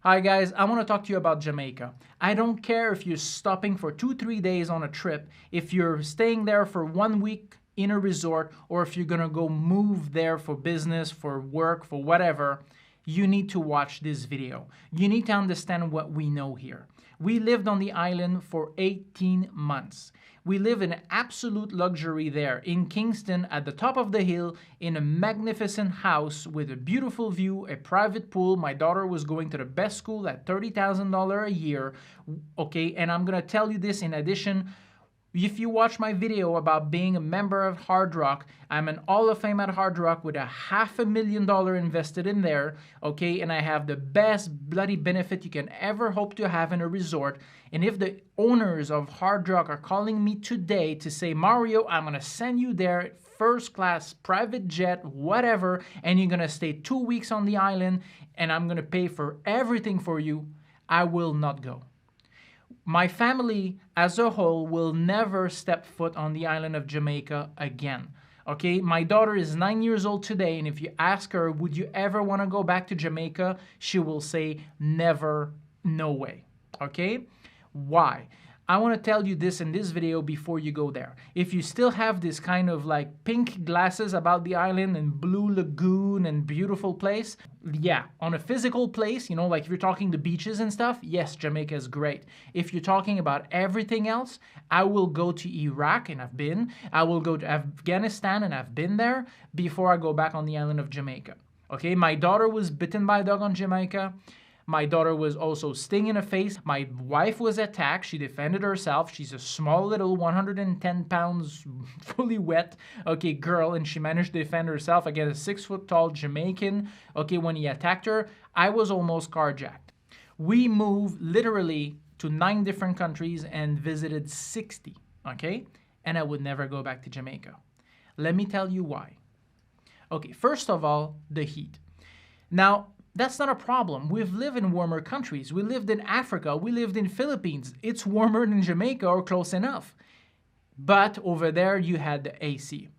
Hi guys, I want to talk to you about Jamaica. I don't care if you're stopping for 2-3 days on a trip, if you're staying there for 1 week in a resort, or if you're gonna go move there for business, for work, for whatever, you need to watch this video. You need to understand what we know here. We lived on the island for 18 months. We live in absolute luxury there in Kingston at the top of the hill in a magnificent house with a beautiful view, a private pool. My daughter was going to the best school at $30,000 a year. Okay, and I'm gonna tell you this in addition. If you watch my video about being a member of Hard Rock, I'm an Hall of Fame at Hard Rock with $500,000 invested in there, okay? And I have the best bloody benefit you can ever hope to have in a resort. And if the owners of Hard Rock are calling me today to say, Mario, I'm gonna send you there, first class, private jet, whatever, and you're gonna stay 2 weeks on the island, and I'm gonna pay for everything for you, I will not go. My family as a whole will never step foot on the island of Jamaica again. Okay, my daughter is 9 years old today, and if you ask her, would you ever want to go back to Jamaica? She will say, never, no way. Okay, why? I want to tell you this in this video before you go there. If you still have this kind of like pink glasses about the island and blue lagoon and beautiful place, yeah, on a physical place, you know, like if you're talking the beaches and stuff, yes, Jamaica is great. If you're talking about everything else, I will go to Iraq, and I've been. I will go to Afghanistan, and I've been there before I go back on the island of Jamaica. Okay, my daughter was bitten by a dog on Jamaica. My daughter was also stung in the face. My wife was attacked. She defended herself. She's a small little 110 pounds, fully wet, okay, girl, and she managed to defend herself against a 6-foot-tall Jamaican, okay, when he attacked her. I was almost carjacked. We moved literally to 9 different countries and visited 60, okay? And I would never go back to Jamaica. Let me tell you why. Okay, first of all, the heat. Now, that's not a problem. We've lived in warmer countries. We lived in Africa. We lived in Philippines. It's warmer than Jamaica or close enough. But over there, you had the AC.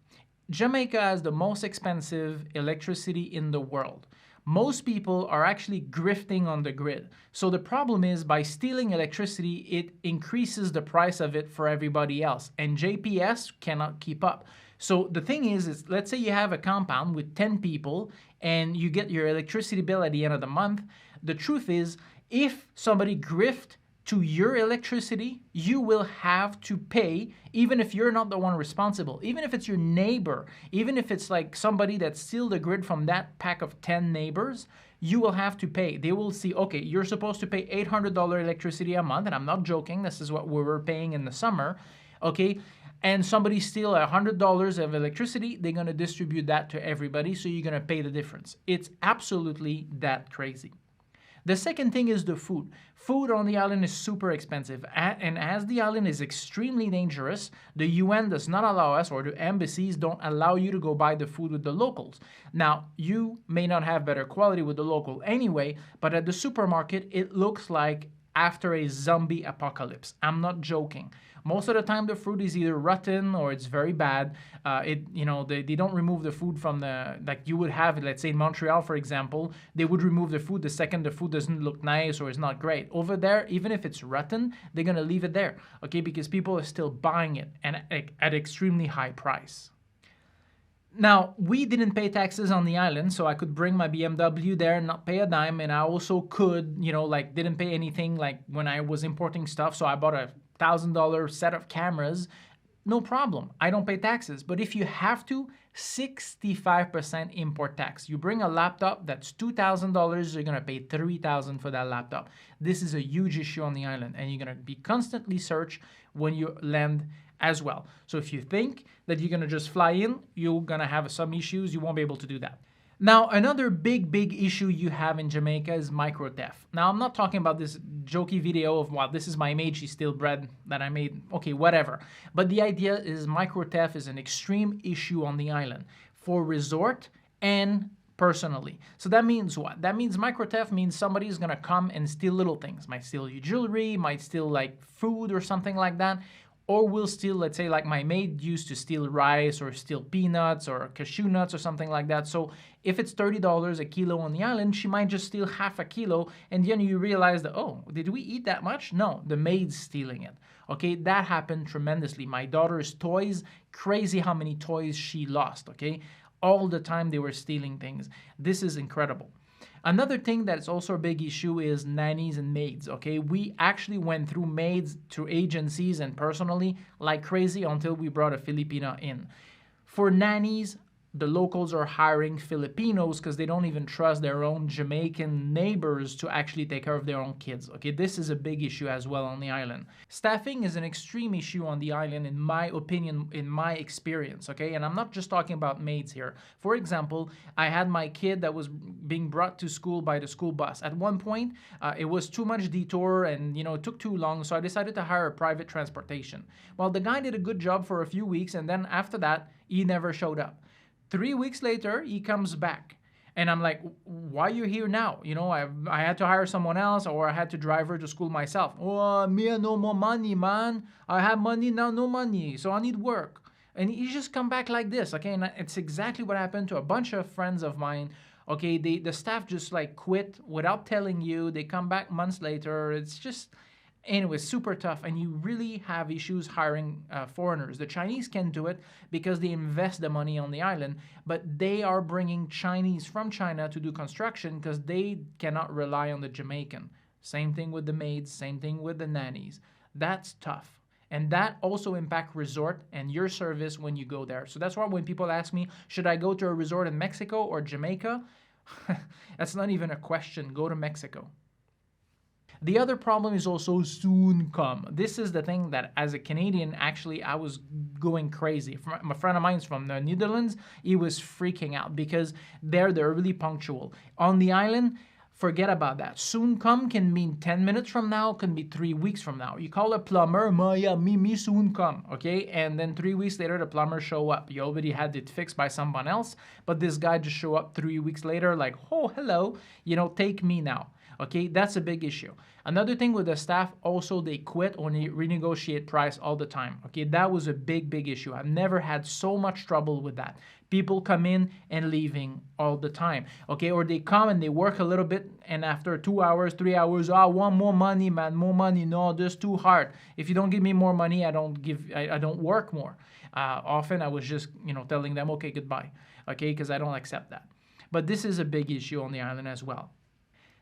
Jamaica has the most expensive electricity in the world. Most people are actually grifting on the grid. So the problem is by stealing electricity, it increases the price of it for everybody else. And JPS cannot keep up. So the thing is let's say you have a compound with 10 people and you get your electricity bill at the end of the month. The truth is, if somebody grift to your electricity, you will have to pay, even if you're not the one responsible, even if it's your neighbor, even if it's like somebody that steals the grid from that pack of 10 neighbors, you will have to pay. They will see, okay, you're supposed to pay $800 electricity a month, and I'm not joking, this is what we were paying in the summer, okay? And somebody steal $100 of electricity, they're gonna distribute that to everybody, so you're gonna pay the difference. It's absolutely that crazy. The second thing is the food. Food on the island is super expensive, and as the island is extremely dangerous, the UN does not allow us, or the embassies don't allow you to go buy the food with the locals. Now, you may not have better quality with the local anyway, but at the supermarket, it looks like after a zombie apocalypse. I'm not joking. Most of the time, the fruit is either rotten or it's very bad. They don't remove the food from like you would have, let's say in Montreal, for example, they would remove the food the second the food doesn't look nice or is not great. Over there, even if it's rotten, they're gonna leave it there, okay? Because people are still buying it and at extremely high price. Now, we didn't pay taxes on the island, so I could bring my BMW there and not pay a dime, and I also could, didn't pay anything like when I was importing stuff, so I bought a $1,000 set of cameras. No problem, I don't pay taxes. But if you have to, 65% import tax. You bring a laptop that's $2,000, you're gonna pay $3,000 for that laptop. This is a huge issue on the island, and you're gonna be constantly searched when you land as well. So if you think that you're gonna just fly in, you're gonna have some issues, you won't be able to do that. Now, another big issue you have in Jamaica is micro theft. Now, I'm not talking about this jokey video of, wow, this is my maid, she steal bread that I made, okay, whatever. But the idea is micro theft is an extreme issue on the island for resort and personally. So that means what? That means micro theft means somebody's gonna come and steal little things. Might steal your jewelry, might steal like food or something like that. or will steal, let's say like my maid used to steal rice or steal peanuts or cashew nuts or something like that. So if it's $30 a kilo on the island, she might just steal half a kilo, and then you realize that, oh, did we eat that much? No, the maid's stealing it. Okay, that happened tremendously. My daughter's toys, crazy how many toys she lost, okay? All the time they were stealing things. This is incredible. Another thing that's also a big issue is nannies and maids, okay? We actually went through maids, through agencies and personally like crazy until we brought a Filipina in. For nannies, the locals are hiring Filipinos because they don't even trust their own Jamaican neighbors to actually take care of their own kids. Okay, this is a big issue as well on the island. Staffing is an extreme issue on the island, in my opinion, in my experience. Okay, and I'm not just talking about maids here. For example, I had my kid that was being brought to school by the school bus. At one point, it was too much detour and it took too long, so I decided to hire a private transportation. Well, the guy did a good job for a few weeks, and then after that, he never showed up. 3 weeks later, he comes back. And I'm like, why are you here now? I had to hire someone else, or I had to drive her to school myself. Oh, me no more money, man. I have money now, no money. So I need work. And he just come back like this, okay? And it's exactly what happened to a bunch of friends of mine. Okay, the staff just like quit without telling you. They come back months later. It's just... Anyway, super tough, and you really have issues hiring foreigners. The Chinese can do it because they invest the money on the island, but they are bringing Chinese from China to do construction because they cannot rely on the Jamaican. Same thing with the maids, same thing with the nannies. That's tough. And that also impacts resort and your service when you go there. So that's why when people ask me, should I go to a resort in Mexico or Jamaica? That's not even a question. Go to Mexico. The other problem is also soon come. This is the thing that as a Canadian, actually, I was going crazy. A friend of mine is from the Netherlands. He was freaking out because they're really punctual. On the island, forget about that. Soon come can mean 10 minutes from now, can be 3 weeks from now. You call a plumber, me soon come, okay? And then 3 weeks later, the plumber show up. You already had it fixed by someone else, but this guy just show up 3 weeks later like, oh, hello, take me now. Okay, that's a big issue. Another thing with the staff, also they quit or they renegotiate price all the time. Okay, that was a big issue. I've never had so much trouble with that. People come in and leaving all the time. Okay, or they come and they work a little bit, and after 2 hours, 3 hours, I want more money, man, more money. No, this is too hard. If you don't give me more money, I don't work more. Often I was just telling them, okay, goodbye. Okay, because I don't accept that. But this is a big issue on the island as well.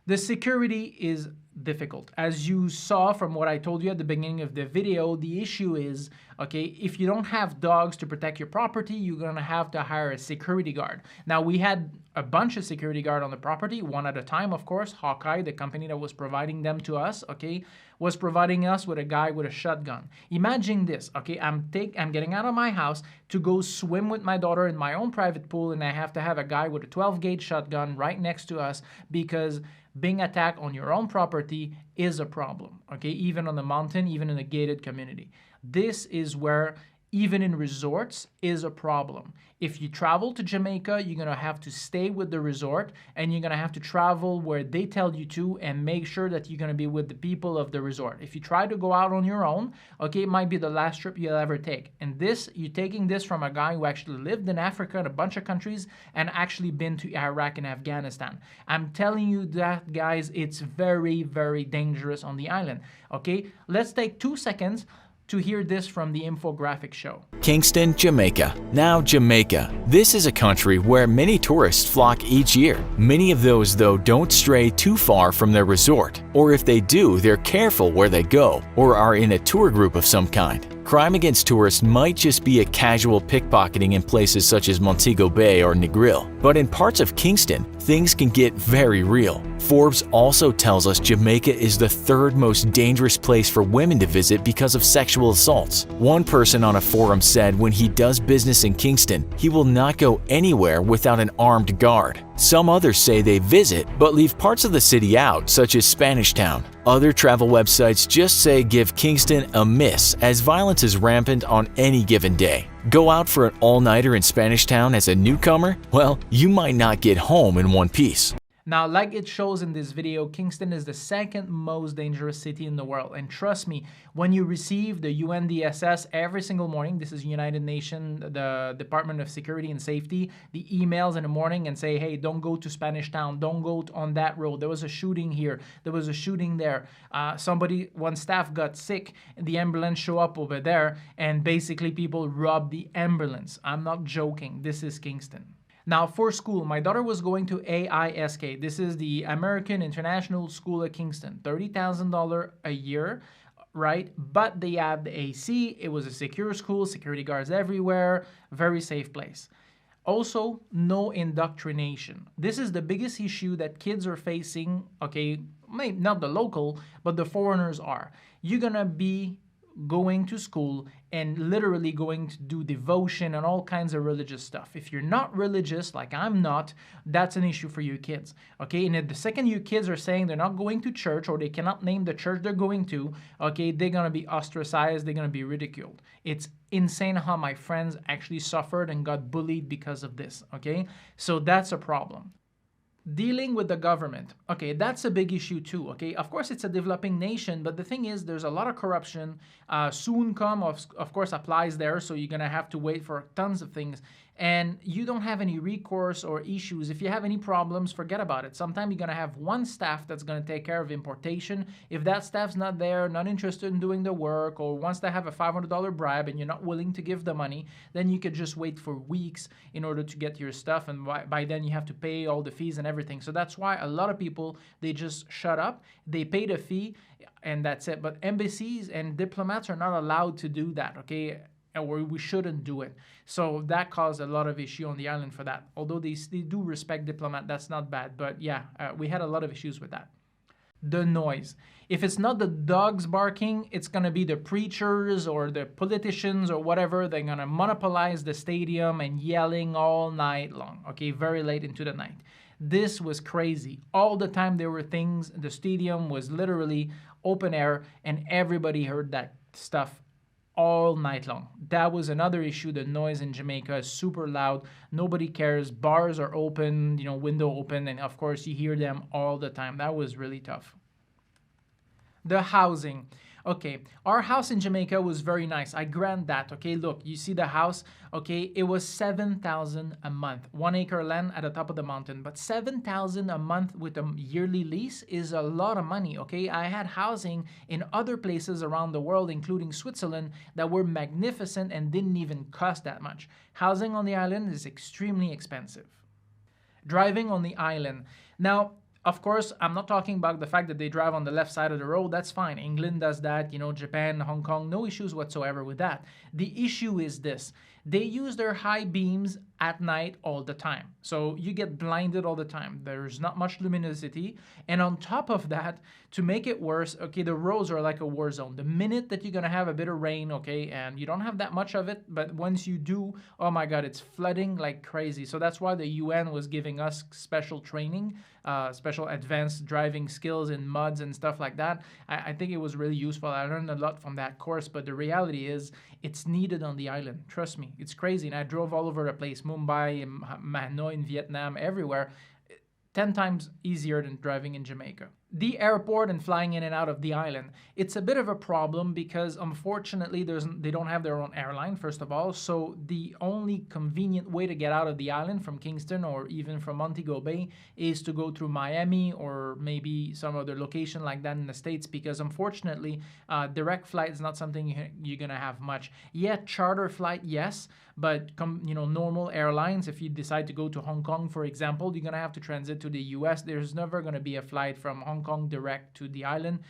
The security is difficult. As you saw from what I told you at the beginning of the video, the issue is, okay, if you don't have dogs to protect your property, you're gonna have to hire a security guard. Now, we had a bunch of security guard on the property, one at a time, of course. Hawkeye, the company that was providing them to us, okay, was providing us with a guy with a shotgun. Imagine this, okay, I'm getting out of my house to go swim with my daughter in my own private pool, and I have to have a guy with a 12-gauge shotgun right next to us because being attacked on your own property is a problem, okay? Even on the mountain, even in a gated community. This is where, even in resorts, is a problem. If you travel to Jamaica, you're gonna have to stay with the resort, and you're gonna have to travel where they tell you to and make sure that you're gonna be with the people of the resort. If you try to go out on your own, okay, it might be the last trip you'll ever take. And this, you're taking this from a guy who actually lived in Africa in a bunch of countries and actually been to Iraq and Afghanistan. I'm telling you that, guys, it's very dangerous on the island, okay? Let's take 2 seconds to hear this from the infographic show. Kingston, Jamaica. Now Jamaica. This is a country where many tourists flock each year. Many of those, though, don't stray too far from their resort. Or if they do, they're careful where they go, or are in a tour group of some kind. Crime against tourists might just be a casual pickpocketing in places such as Montego Bay or Negril, but in parts of Kingston, things can get very real. Forbes also tells us Jamaica is the 3rd most dangerous place for women to visit because of sexual assaults. One person on a forum said when he does business in Kingston, he will not go anywhere without an armed guard. Some others say they visit, but leave parts of the city out, such as Spanish Town. Other travel websites just say give Kingston a miss, as violence is rampant on any given day. Go out for an all-nighter in Spanish Town as a newcomer? Well, you might not get home in one piece. Now, like it shows in this video, Kingston is the second most dangerous city in the world. And trust me, when you receive the UNDSS every single morning, this is United Nations, the Department of Security and Safety, the emails in the morning and say, hey, don't go to Spanish Town, don't go on that road. There was a shooting here, there was a shooting there. One staff got sick, the ambulance show up over there, and basically people robbed the ambulance. I'm not joking, this is Kingston. Now, for school, my daughter was going to AISK. This is the American International School at Kingston. $30,000 a year, right? But they had the AC. It was a secure school, security guards everywhere, very safe place. Also, no indoctrination. This is the biggest issue that kids are facing, okay? Maybe not the local, but the foreigners are. You're gonna be going to school and literally going to do devotion and all kinds of religious stuff. If you're not religious, like I'm not, that's an issue for you kids, okay? And if the second you kids are saying they're not going to church or they cannot name the church they're going to, okay, they're gonna be ostracized, they're gonna be ridiculed. It's insane how my friends actually suffered and got bullied because of this, okay? So that's a problem. Dealing with the government. Okay, that's a big issue too, okay? Of course, it's a developing nation, but the thing is, there's a lot of corruption. Soon come, of course, applies there, so you're gonna have to wait for tons of things. And you don't have any recourse or issues. If you have any problems, forget about it. Sometimes you're gonna have one staff that's gonna take care of importation. If that staff's not there, not interested in doing the work, or wants to have a $500 bribe and you're not willing to give the money, then you could just wait for weeks in order to get your stuff, and by then you have to pay all the fees and everything. So that's why a lot of people, they just shut up, they pay the fee, and that's it. But embassies and diplomats are not allowed to do that, okay? Or we shouldn't do it. So that caused a lot of issue on the island for that. Although they do respect diplomat, that's not bad. But yeah, we had a lot of issues with that. The noise. If it's not the dogs barking, it's gonna be the preachers or the politicians or whatever. They're gonna monopolize the stadium and yelling all night long, okay, very late into the night. This was crazy. All the time there were things, the stadium was literally open air and everybody heard that stuff all night long. That was another issue. The noise in Jamaica is super loud. Nobody cares. Bars are open, window open, and of course you hear them all the time. That was really tough. The housing. Okay, our house in Jamaica was very nice. I grant that. Okay, look, you see the house. Okay, it was $7,000 a month, 1 acre land at the top of the mountain. But $7,000 a month with a yearly lease is a lot of money. Okay, I had housing in other places around the world, including Switzerland, that were magnificent and didn't even cost that much. Housing on the island is extremely expensive. Driving on the island. Now, of course, I'm not talking about the fact that they drive on the left side of the road. That's fine. England does that, Japan, Hong Kong, no issues whatsoever with that. The issue is this. They use their high beams at night all the time. So you get blinded all the time. There's not much luminosity. And on top of that, to make it worse, okay, the roads are like a war zone. The minute that you're going to have a bit of rain, okay, and you don't have that much of it, but once you do, oh my God, it's flooding like crazy. So that's why the UN was giving us special training, special advanced driving skills in muds and stuff like that. I think it was really useful. I learned a lot from that course, but the reality is it's needed on the island. Trust me, it's crazy. And I drove all over the place, Mumbai, Hanoi in Vietnam, everywhere. 10 times easier than driving in Jamaica. The airport and flying in and out of the island. It's a bit of a problem because unfortunately they don't have their own airline, first of all. So the only convenient way to get out of the island from Kingston or even from Montego Bay is to go through Miami or maybe some other location like that in the States, because unfortunately direct flight is not something you're gonna have much. Yet charter flight, yes, but normal airlines, if you decide to go to Hong Kong, for example, you're gonna have to transit to the US. There's never gonna be a flight from Hong Kong direct to the island.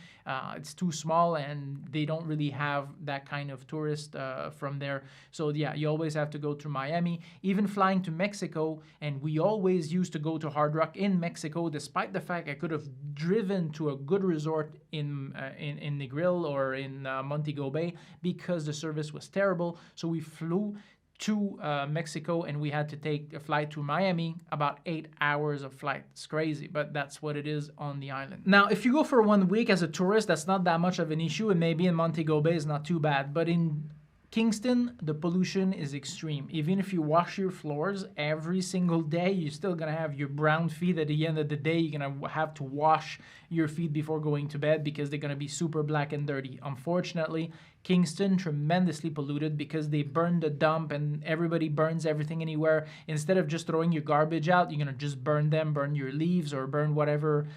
It's too small and they don't really have that kind of tourist from there. So yeah, you always have to go through Miami. Even flying to Mexico, and we always used to go to Hard Rock in Mexico, despite the fact I could have driven to a good resort in Negril or in Montego Bay, because the service was terrible. So we flew to Mexico and we had to take a flight to Miami, about 8 hours of flight. It's crazy, but that's what it is on the island. Now, if you go for 1 week as a tourist, that's not that much of an issue, and maybe in Montego Bay is not too bad, but in Kingston, the pollution is extreme. Even if you wash your floors every single day, you're still gonna have your brown feet. At the end of the day, you're gonna have to wash your feet before going to bed because they're gonna be super black and dirty. Unfortunately, Kingston, tremendously polluted because they burn the dump and everybody burns everything anywhere. Instead of just throwing your garbage out, you're gonna just burn them, burn your leaves or burn whatever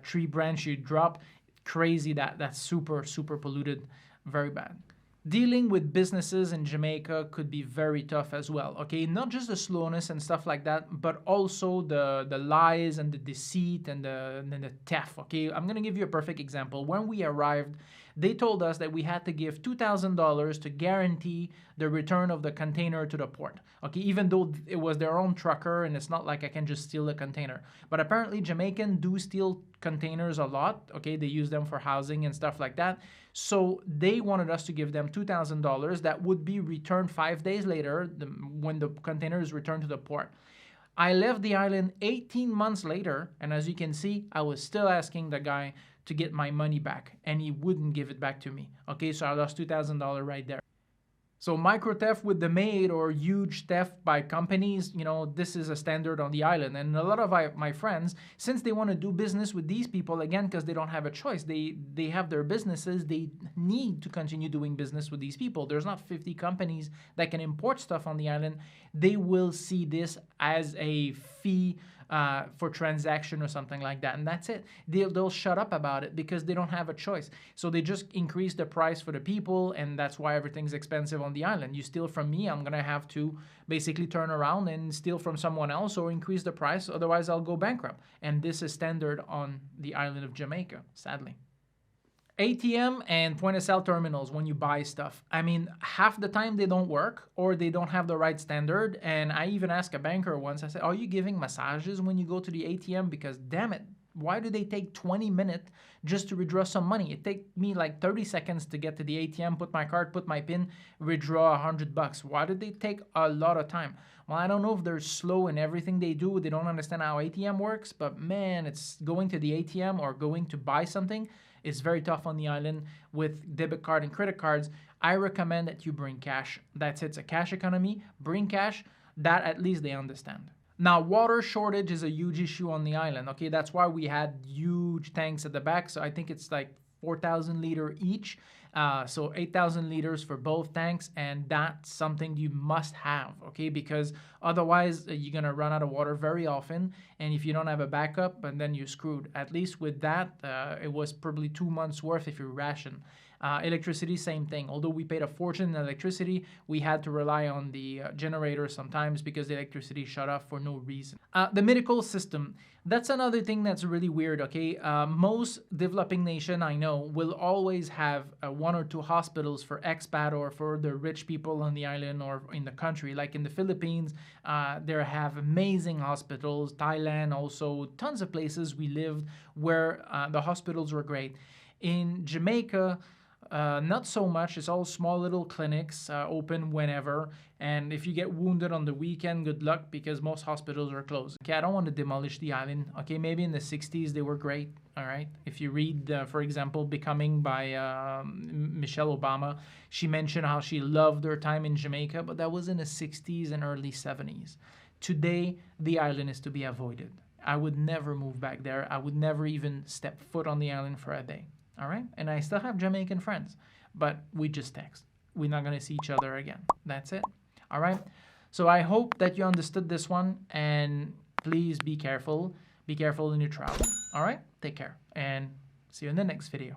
tree branch you drop. Crazy, that's super, super polluted, very bad. Dealing with businesses in Jamaica could be very tough as well, okay? Not just the slowness and stuff like that, but also the lies and the deceit and the theft, okay? I'm gonna give you a perfect example. When we arrived, they told us that we had to give $2,000 to guarantee the return of the container to the port, okay? Even though it was their own trucker and it's not like I can just steal a container. But apparently Jamaican do steal containers a lot, okay? They use them for housing and stuff like that. So they wanted us to give them $2,000 that would be returned 5 days later when the container is returned to the port. I left the island 18 months later, and as you can see, I was still asking the guy to get my money back, and he wouldn't give it back to me. Okay, so I lost $2,000 right there. So micro theft with the maid or huge theft by companies, you know, this is a standard on the island. And a lot of my friends, since they want to do business with these people, again, because they don't have a choice, they have their businesses, they need to continue doing business with these people. There's not 50 companies that can import stuff on the island. They will see this as a fee for transaction or something like that, and that's it. They'll shut up about it because they don't have a choice. So they just increase the price for the people, and that's why everything's expensive on the island. You steal from me, I'm gonna have to basically turn around and steal from someone else or increase the price, otherwise I'll go bankrupt. And this is standard on the island of Jamaica, sadly. ATM and point-of-sale terminals when you buy stuff. I mean, half the time they don't work or they don't have the right standard. And I even asked a banker once, I said, are you giving massages when you go to the ATM? Because damn it, why do they take 20 minutes just to withdraw some money? It takes me like 30 seconds to get to the ATM, put my card, put my PIN, withdraw $100. Why do they take a lot of time? Well, I don't know if they're slow in everything they do. They don't understand how ATM works, but man, it's going to the ATM or going to buy something. It's very tough on the island with debit card and credit cards. I recommend that you bring cash. That's it. It's a cash economy. Bring cash. That at least they understand. Now, water shortage is a huge issue on the island. Okay, that's why we had huge tanks at the back. So I think it's like 4,000 liter each. So 8,000 liters for both tanks, and that's something you must have, okay? Because otherwise you're gonna run out of water very often, and if you don't have a backup, and then you're screwed. At least with that, it was probably 2 months worth if you ration. Electricity, same thing. Although we paid a fortune in electricity, we had to rely on the generator sometimes because the electricity shut off for no reason. The medical system, that's another thing that's really weird, okay? Most developing nation I know will always have 1 or 2 hospitals for expat or for the rich people on the island or in the country. Like in the Philippines, they have amazing hospitals. Thailand also, tons of places we lived where the hospitals were great. In Jamaica, not so much. It's all small little clinics open whenever. And if you get wounded on the weekend, good luck because most hospitals are closed. Okay, I don't want to demolish the island. Okay, maybe in the 60s they were great. All right. If you read, for example, Becoming by Michelle Obama, she mentioned how she loved her time in Jamaica, but that was in the 60s and early 70s. Today, the island is to be avoided. I would never move back there. I would never even step foot on the island for a day. All right? And I still have Jamaican friends, but we just text. We're not going to see each other again. That's it. All right? So I hope that you understood this one, and please be careful. Be careful in your travel. All right? Take care, and see you in the next video.